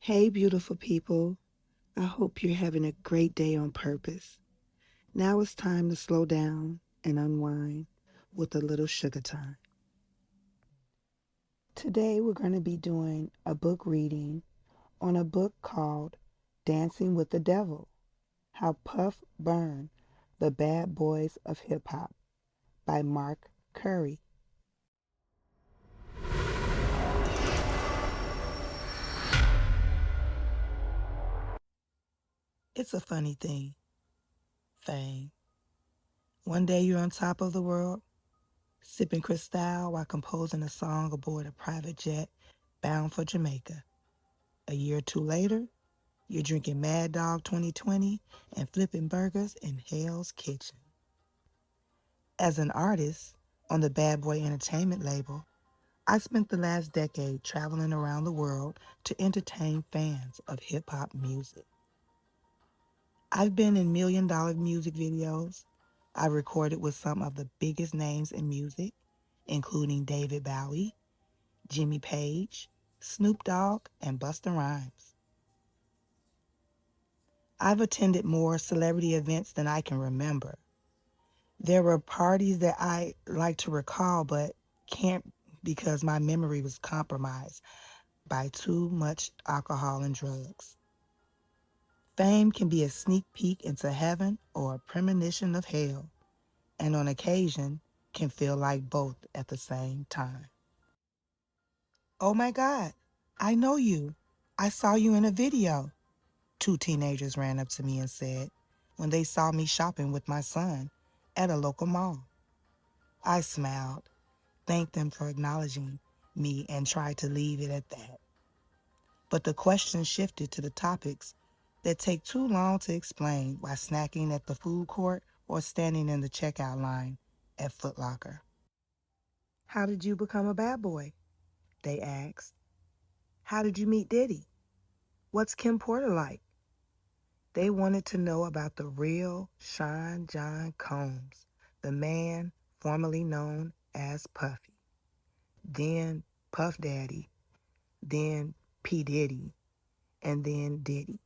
Hey, beautiful people. I hope you're having a great day on purpose. Now it's time to slow down and unwind with a little sugar time. Today we're going to be doing a book reading on a book called Dancing with the Devil: How Puff Burned the Bad Boys of Hip Hop by Mark Curry. It's a funny thing, fame. One day you're on top of the world, sipping Cristal while composing a song aboard a private jet bound for Jamaica. A year or two later, you're drinking Mad Dog 2020 and flipping burgers in Hell's Kitchen. As an artist on the Bad Boy Entertainment label, I spent the last decade traveling around the world to entertain fans of hip-hop music. I've been in million-dollar music videos. I've recorded with some of the biggest names in music, including David Bowie, Jimmy Page, Snoop Dogg, and Busta Rhymes. I've attended more celebrity events than I can remember. There were parties that I like to recall but can't because my memory was compromised by too much alcohol and drugs. Fame can be a sneak peek into heaven or a premonition of hell, and on occasion can feel like both at the same time. Oh my God, I know you. I saw you in a video, two teenagers ran up to me and said when they saw me shopping with my son at a local mall. I smiled, thanked them for acknowledging me, and tried to leave it at that. But the question shifted to the topics that take too long to explain while snacking at the food court or standing in the checkout line at Foot Locker. How did you become a bad boy? They asked. How did you meet Diddy? What's Kim Porter like? They wanted to know about the real Sean John Combs, the man formerly known as Puffy, then Puff Daddy, then P. Diddy, and then Diddy.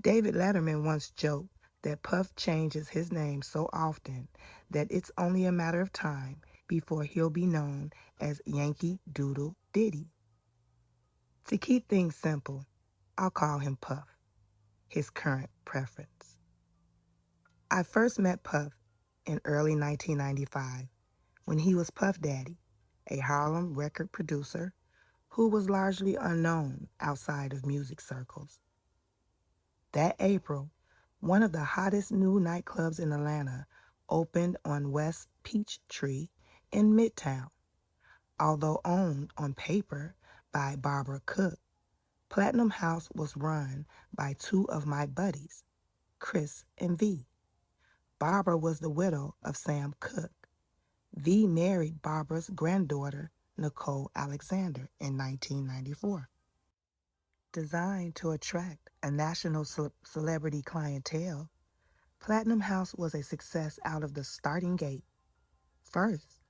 David Letterman once joked that Puff changes his name so often that it's only a matter of time before he'll be known as Yankee Doodle Diddy. To keep things simple, I'll call him Puff, his current preference. I first met Puff in early 1995 when he was Puff Daddy, a Harlem record producer who was largely unknown outside of music circles. That April, one of the hottest new nightclubs in Atlanta opened on West Peachtree in Midtown. Although owned on paper by Barbara Cook, Platinum House was run by two of my buddies, Chris and V. Barbara was the widow of Sam Cooke. V married Barbara's granddaughter, Nicole Alexander, in 1994. Designed to attract a national celebrity clientele, Platinum House was a success out of the starting gate. First,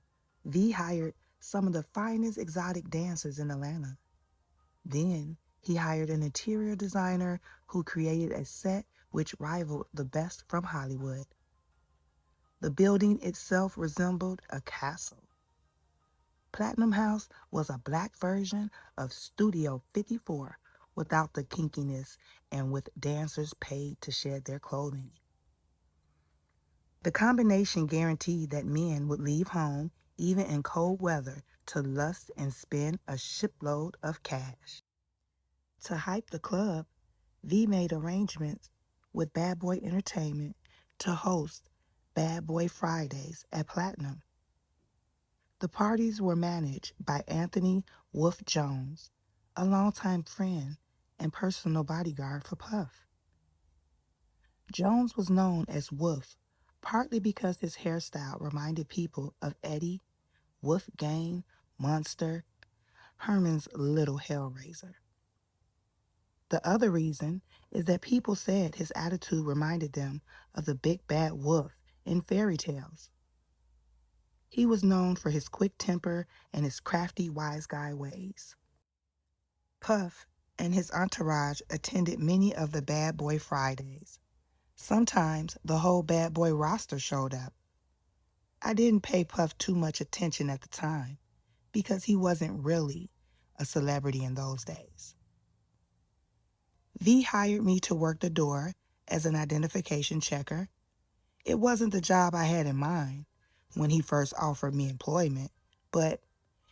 V hired some of the finest exotic dancers in Atlanta. Then, he hired an interior designer who created a set which rivaled the best from Hollywood. The building itself resembled a castle. Platinum House was a black version of Studio 54 without the kinkiness and with dancers paid to shed their clothing. The combination guaranteed that men would leave home, even in cold weather, to lust and spend a shipload of cash. To hype the club, V made arrangements with Bad Boy Entertainment to host Bad Boy Fridays at Platinum. The parties were managed by Anthony Wolf Jones, a longtime friend and personal bodyguard for Puff. Jones was known as Wolf partly because his hairstyle reminded people of Eddie, Wolfgang, Monster, Herman's little Hellraiser. The other reason is that people said his attitude reminded them of the big bad wolf in fairy tales. He was known for his quick temper and his crafty wise guy ways. Puff and his entourage attended many of the Bad Boy Fridays. Sometimes the whole Bad Boy roster showed up. I didn't pay Puff too much attention at the time because he wasn't really a celebrity in those days. V hired me to work the door as an identification checker. It wasn't the job I had in mind when he first offered me employment, but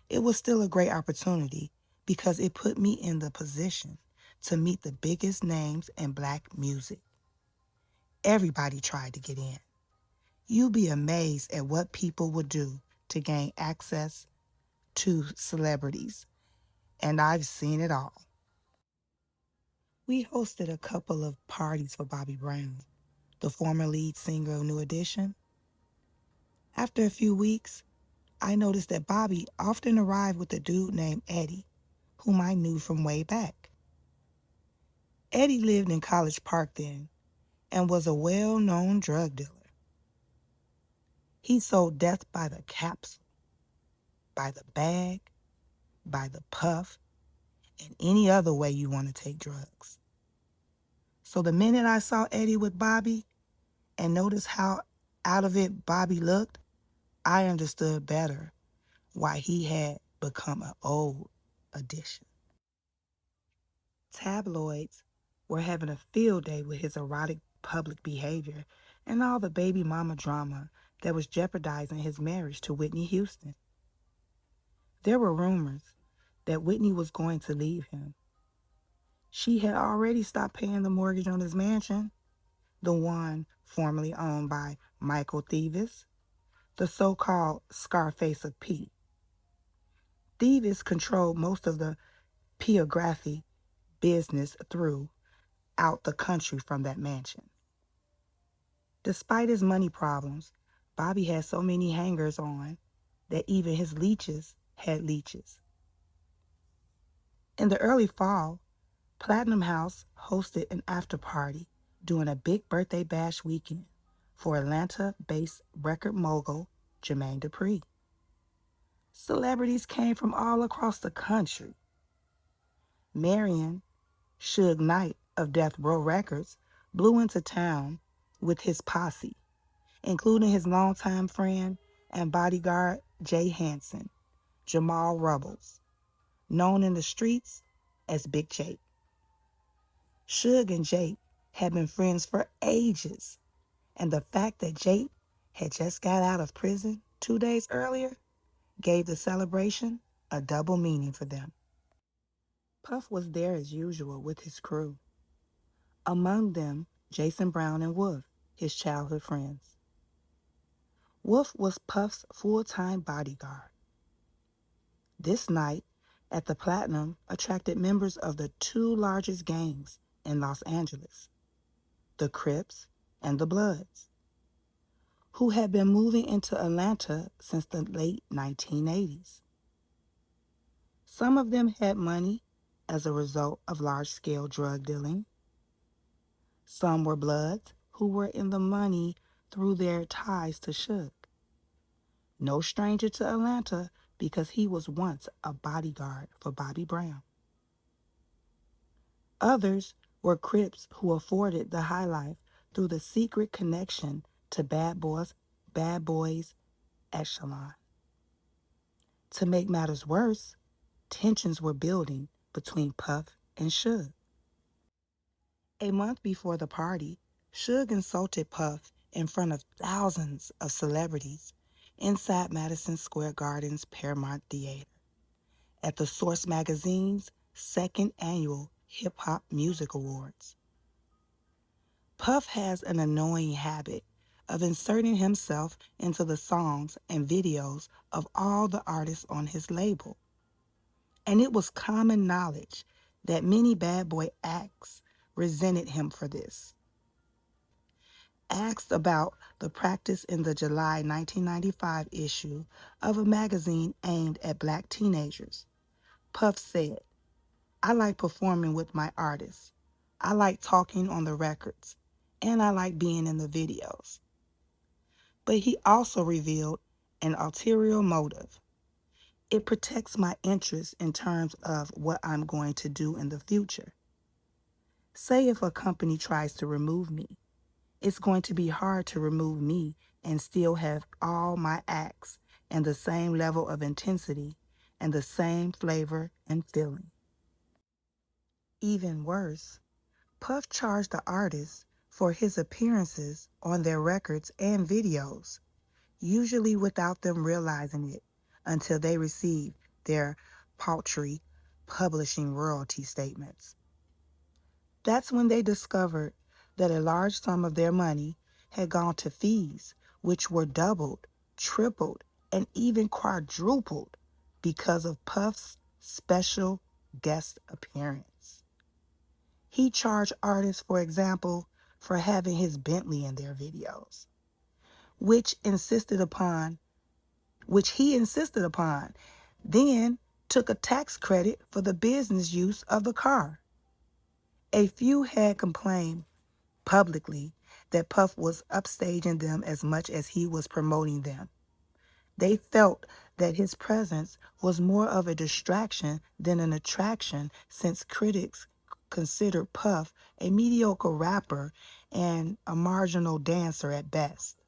it was still a great opportunity because it put me in the position to meet the biggest names in black music. Everybody tried to get in. You'd be amazed at what people would do to gain access to celebrities, and I've seen it all. We hosted a couple of parties for Bobby Brown, the former lead singer of New Edition. After a few weeks, I noticed that Bobby often arrived with a dude named Eddie, whom I knew from way back. Eddie lived in College Park then and was a well-known drug dealer. He sold death by the capsule, by the bag, by the puff, and any other way you want to take drugs. So the minute I saw Eddie with Bobby and noticed how out of it Bobby looked, I understood better why he had become an old addition. Tabloids were having a field day with his erotic public behavior and all the baby mama drama that was jeopardizing his marriage to Whitney Houston. There were rumors that Whitney was going to leave him. She had already stopped paying the mortgage on his mansion, the one formerly owned by Michael Thieves, the so-called Scarface of P. Thieves controlled most of the peography business throughout the country from that mansion. Despite his money problems, Bobby had so many hangers-on that even his leeches had leeches. In the early fall, Platinum House hosted an after-party during a big birthday bash weekend for Atlanta-based record mogul Jermaine Dupri. Celebrities came from all across the country. Marion, Suge Knight of Death Row Records, blew into town with his posse, including his longtime friend and bodyguard Jay Hansen, Jamal Rubbles, known in the streets as Big Jake. Suge and Jake had been friends for ages, and the fact that Jake had just got out of prison 2 days earlier gave the celebration a double meaning for them. Puff was there as usual with his crew, among them Jason Brown and Wolf, his childhood friends. Wolf was Puff's full-time bodyguard. This night at the Platinum attracted members of the two largest gangs in Los Angeles, the Crips and the Bloods, who had been moving into Atlanta since the late 1980s. Some of them had money as a result of large-scale drug dealing. Some were Bloods who were in the money through their ties to Suge. No stranger to Atlanta because he was once a bodyguard for Bobby Brown. Others were Crips who afforded the high life through the secret connection to Bad Boys echelon. To make matters worse, tensions were building between Puff and Suge. A month before the party, Suge insulted Puff in front of thousands of celebrities inside Madison Square Garden's Paramount Theater at the Source Magazine's second annual Hip Hop Music Awards. Puff has an annoying habit of inserting himself into the songs and videos of all the artists on his label. And it was common knowledge that many bad boy acts resented him for this. Asked about the practice in the July 1995 issue of a magazine aimed at black teenagers, Puff said, "I like performing with my artists. I like talking on the records, and I like being in the videos." But he also revealed an ulterior motive. It protects my interests in terms of what I'm going to do in the future. Say if a company tries to remove me, it's going to be hard to remove me and still have all my acts and the same level of intensity and the same flavor and feeling. Even worse, Puff charged the artist for his appearances on their records and videos, usually without them realizing it until they received their paltry publishing royalty statements. That's when they discovered that a large sum of their money had gone to fees, which were doubled, tripled, and even quadrupled because of Puff's special guest appearance. He charged artists, for example, for having his Bentley in their videos, which he insisted upon, then took a tax credit for the business use of the car. A few had complained publicly that Puff was upstaging them as much as he was promoting them. They felt that his presence was more of a distraction than an attraction, since critics considered Puff a mediocre rapper and a marginal dancer at best.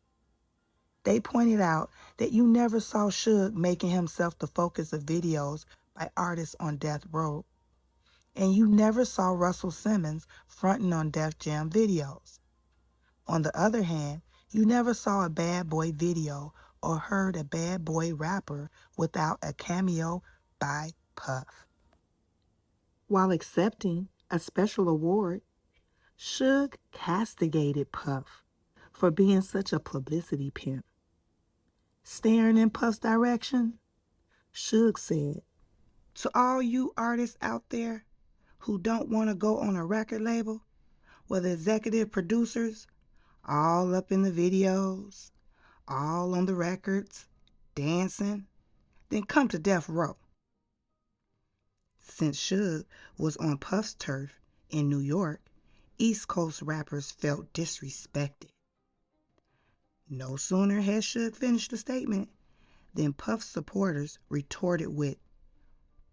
They pointed out that you never saw Suge making himself the focus of videos by artists on death row, and you never saw Russell Simmons fronting on Def Jam videos. On the other hand, you never saw a Bad Boy video or heard a Bad Boy rapper without a cameo by Puff. While accepting a special award, Suge castigated Puff for being such a publicity pimp. Staring in Puff's direction, Suge said, "To all you artists out there who don't want to go on a record label, where the executive producers all up in the videos, all on the records, dancing, then come to death row." Since Suge was on Puff's turf in New York, East Coast rappers felt disrespected. No sooner had Suge finished the statement than Puff's supporters retorted with,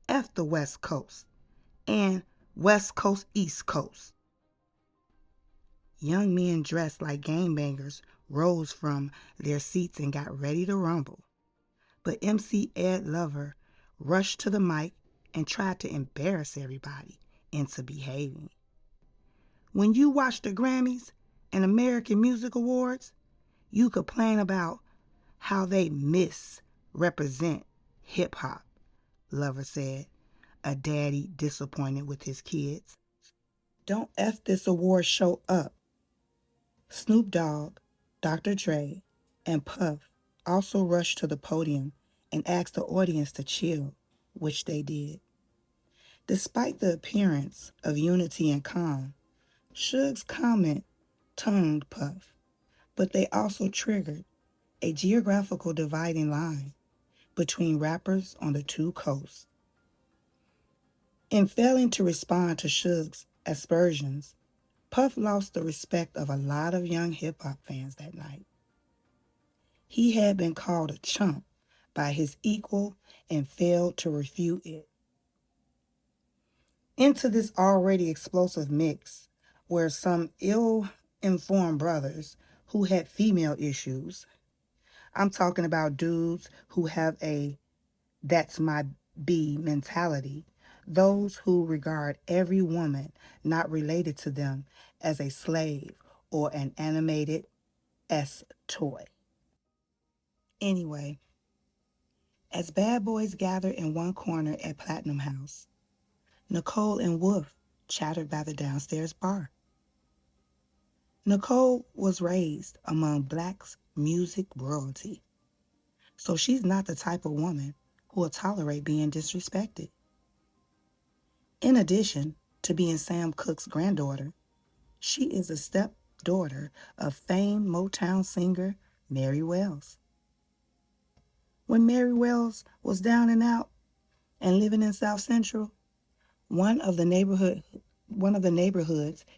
"F the West Coast," and "West Coast, East Coast." Young men dressed like gangbangers rose from their seats and got ready to rumble. But MC Ed Lover rushed to the mic and tried to embarrass everybody into behaving. When you watch the Grammys and American Music Awards, you complain about how they misrepresent hip hop, Lover said, a daddy disappointed with his kids. Don't F this award show up. Snoop Dogg, Dr. Dre, and Puff also rushed to the podium and asked the audience to chill, which they did. Despite the appearance of unity and calm, Suge's comment tongued Puff, but they also triggered a geographical dividing line between rappers on the two coasts. In failing to respond to Suge's aspersions, Puff lost the respect of a lot of young hip-hop fans that night. He had been called a chump by his equal and failed to refute it. Into this already explosive mix were some ill-informed brothers who had female issues. I'm talking about dudes who have a "that's my B" mentality, those who regard every woman not related to them as a slave or an animated S toy. Anyway, as bad boys gathered in one corner at Platinum House, Nicole and Wolf chattered by the downstairs bar. Nicole was raised among Black's music royalty, so she's not the type of woman who will tolerate being disrespected. In addition to being Sam Cooke's granddaughter, she is a stepdaughter of famed Motown singer Mary Wells. When Mary Wells was down and out and living in South Central, one of the neighborhoods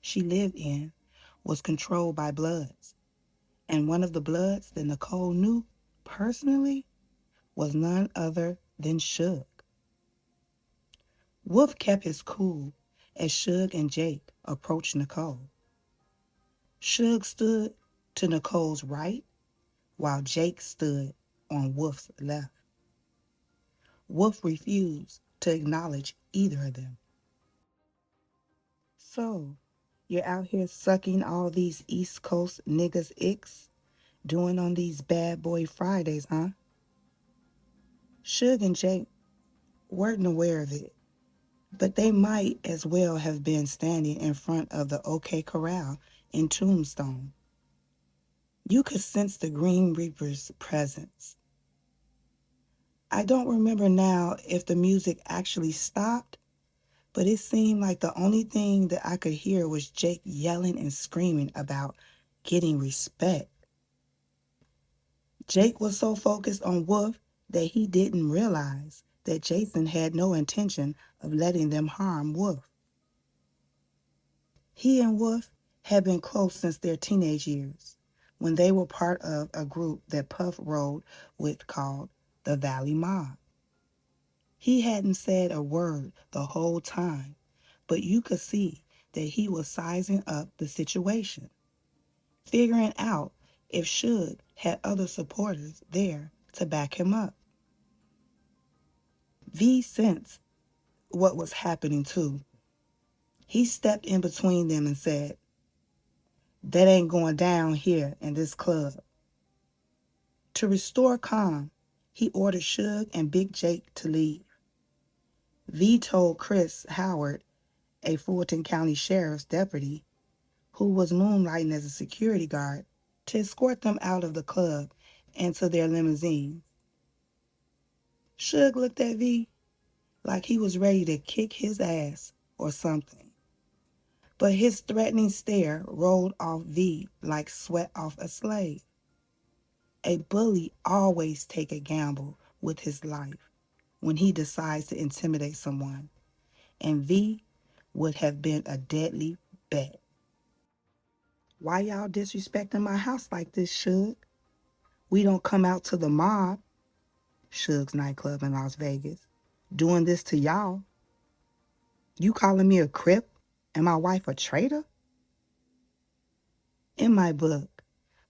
she lived in was controlled by Bloods, and one of the Bloods that Nicole knew personally was none other then Suge. Wolf kept his cool as Suge and Jake approached Nicole. Suge stood to Nicole's right while Jake stood on Wolf's left. Wolf refused to acknowledge either of them. So, you're out here sucking all these East Coast niggas' icks, doing on these bad boy Fridays, huh? Suge and Jake weren't aware of it, but they might as well have been standing in front of the OK Corral in Tombstone. You could sense the Green Reaper's presence. I don't remember now if the music actually stopped, but it seemed like the only thing that I could hear was Jake yelling and screaming about getting respect. Jake was so focused on Wolf that he didn't realize that Jason had no intention of letting them harm Wolf. He and Wolf had been close since their teenage years, when they were part of a group that Puff rode with called the Valley Mob. He hadn't said a word the whole time, but you could see that he was sizing up the situation, figuring out if Suge had other supporters there to back him up. V sensed what was happening too. He stepped in between them and said, "That ain't going down here in this club." To restore calm, he ordered Suge and Big Jake to leave. V told Chris Howard, a Fulton County Sheriff's deputy, who was moonlighting as a security guard, to escort them out of the club and to their limousine. Suge looked at V like he was ready to kick his ass or something. But his threatening stare rolled off V like sweat off a slave. A bully always take a gamble with his life when he decides to intimidate someone, and V would have been a deadly bet. "Why y'all disrespecting my house like this, Suge? We don't come out to the mob," Suge's nightclub in Las Vegas, "doing this to y'all. You calling me a crip and my wife a traitor?" In my book,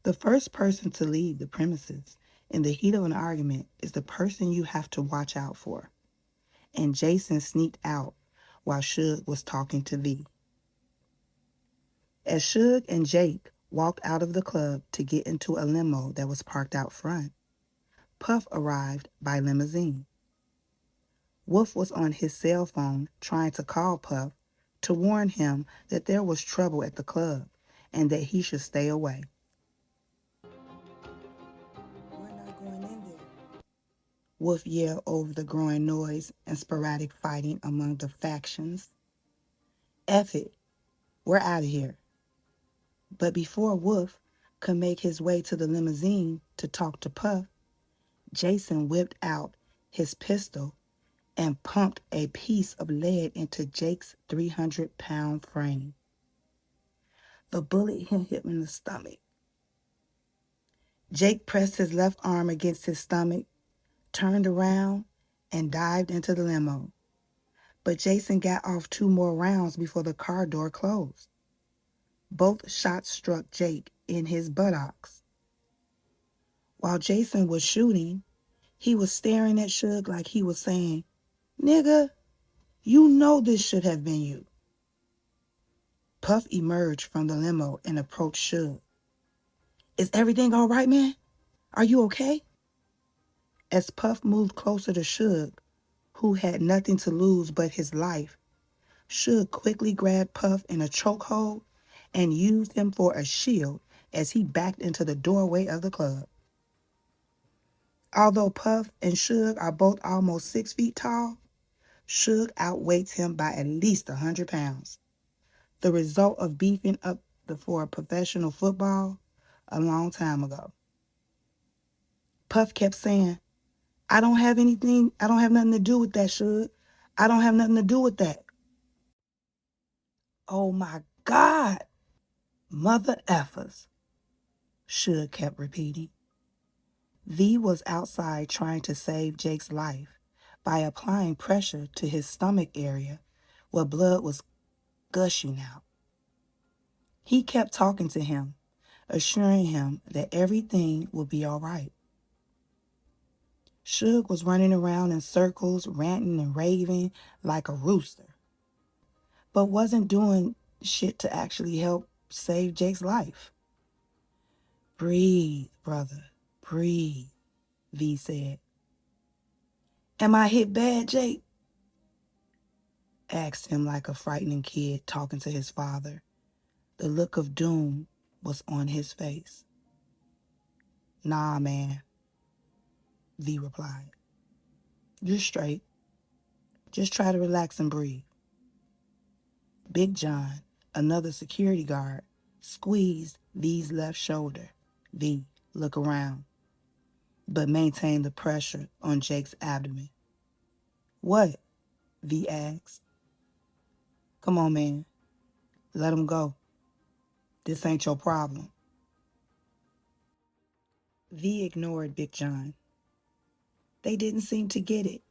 the first person to leave the premises in the heat of an argument is the person you have to watch out for. And Jason sneaked out while Suge was talking to V. As Suge and Jake walked out of the club to get into a limo that was parked out front, Puff arrived by limousine. Wolf was on his cell phone trying to call Puff to warn him that there was trouble at the club and that he should stay away. "We're not going in there," Wolf yelled over the growing noise and sporadic fighting among the factions. "F it, we're out of here." But before Wolf could make his way to the limousine to talk to Puff, Jason whipped out his pistol and pumped a piece of lead into Jake's 300-pound frame. The bullet hit him in the stomach. Jake pressed his left arm against his stomach, turned around, and dived into the limo. But Jason got off 2 more rounds before the car door closed. Both shots struck Jake in his buttocks. While Jason was shooting, he was staring at Suge like he was saying, "Nigga, you know this should have been you." Puff emerged from the limo and approached Suge. "Is everything all right, man? Are you okay?" As Puff moved closer to Suge, who had nothing to lose but his life, Suge quickly grabbed Puff in a chokehold and used him for a shield as he backed into the doorway of the club. Although Puff and Suge are both almost 6 feet tall, Suge outweighs him by at least 100 pounds. The result of beefing up for professional football a long time ago. Puff kept saying, I don't have nothing to do with that, Suge. I don't have nothing to do with that." "Oh my God, mother effers," Suge kept repeating. V was outside trying to save Jake's life, by applying pressure to his stomach area where blood was gushing out. He kept talking to him, assuring him that everything would be all right. Suge was running around in circles, ranting and raving like a rooster, but wasn't doing shit to actually help save Jake's life. "Breathe, brother, breathe," V said. "Am I hit bad, Jake?" asked him like a frightening kid talking to his father. The look of doom was on his face. "Nah, man," V replied. "You're straight. Just try to relax and breathe." Big John, another security guard, squeezed V's left shoulder. V, look around, but maintained the pressure on Jake's abdomen. "What?" V asked. "Come on, man. Let him go. This ain't your problem." V ignored Big John. They didn't seem to get it.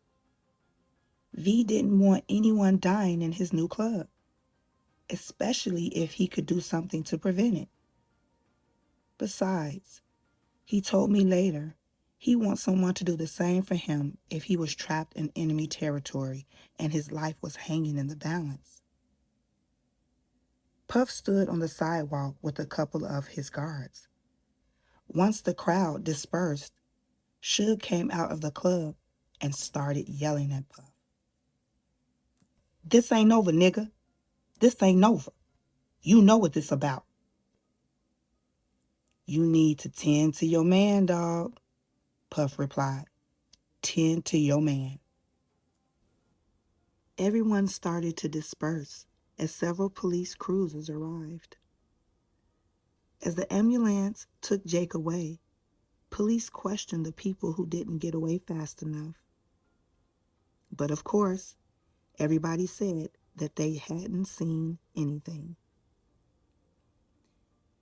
V didn't want anyone dying in his new club, especially if he could do something to prevent it. Besides, he told me later he wants someone to do the same for him if he was trapped in enemy territory and his life was hanging in the balance. Puff stood on the sidewalk with a couple of his guards. Once the crowd dispersed, Suge came out of the club and started yelling at Puff. "This ain't over, nigga. This ain't over. You know what this about." "You need to tend to your man, dog," Puff replied. "Tend to your man." Everyone started to disperse as several police cruisers arrived. As the ambulance took Jake away, police questioned the people who didn't get away fast enough. But of course, everybody said that they hadn't seen anything.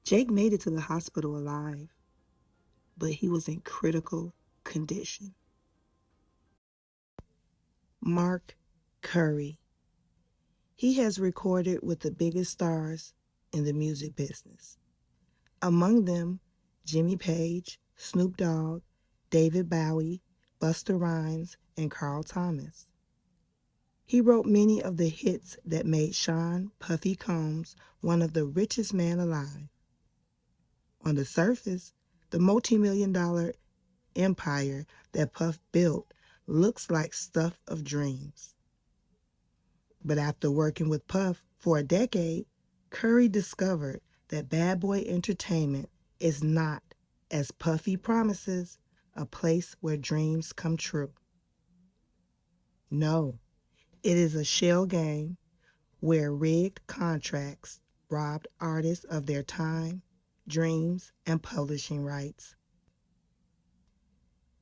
Jake made it to the hospital alive, but he was in critical condition. Mark Curry. He has recorded with the biggest stars in the music business. Among them, Jimmy Page, Snoop Dogg, David Bowie, Busta Rhymes, and Carl Thomas. He wrote many of the hits that made Shyne Puffy Combs one of the richest men alive. On the surface, the multimillion-dollar empire that Puff built looks like stuff of dreams. But after working with Puff for a decade, Curry discovered that Bad Boy Entertainment is not, as Puffy promises, a place where dreams come true. No, it is a shell game where rigged contracts robbed artists of their time, dreams, and publishing rights.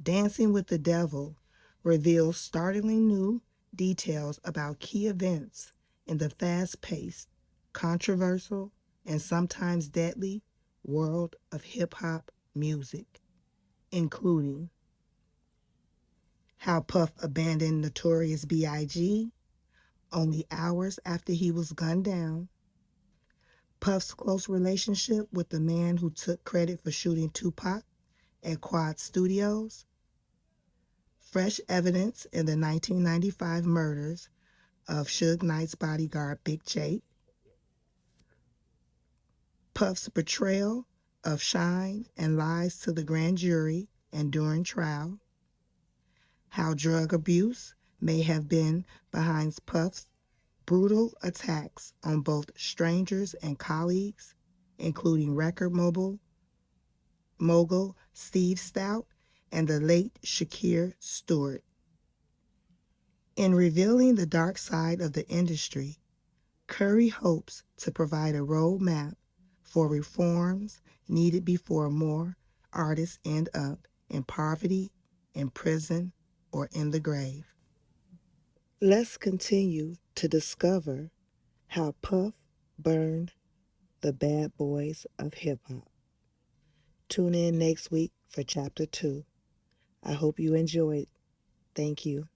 Dancing with the Devil reveals startling new details about key events in the fast-paced, controversial, and sometimes deadly world of hip-hop music, including how Puff abandoned Notorious B.I.G. only hours after he was gunned down, Puff's close relationship with the man who took credit for shooting Tupac at Quad Studios, fresh evidence in the 1995 murders of Suge Knight's bodyguard Big Jake, Puff's betrayal of Shyne and lies to the grand jury and during trial, how drug abuse may have been behind Puff's brutal attacks on both strangers and colleagues, including record mogul Steve Stoute and the late Shakir Stewart. In revealing the dark side of the industry, Curry hopes to provide a roadmap for reforms needed before more artists end up in poverty, in prison, or in the grave. Let's continue to discover how Puff burned the bad boys of hip-hop. Tune in next week for Chapter 2. I hope you enjoyed. Thank you.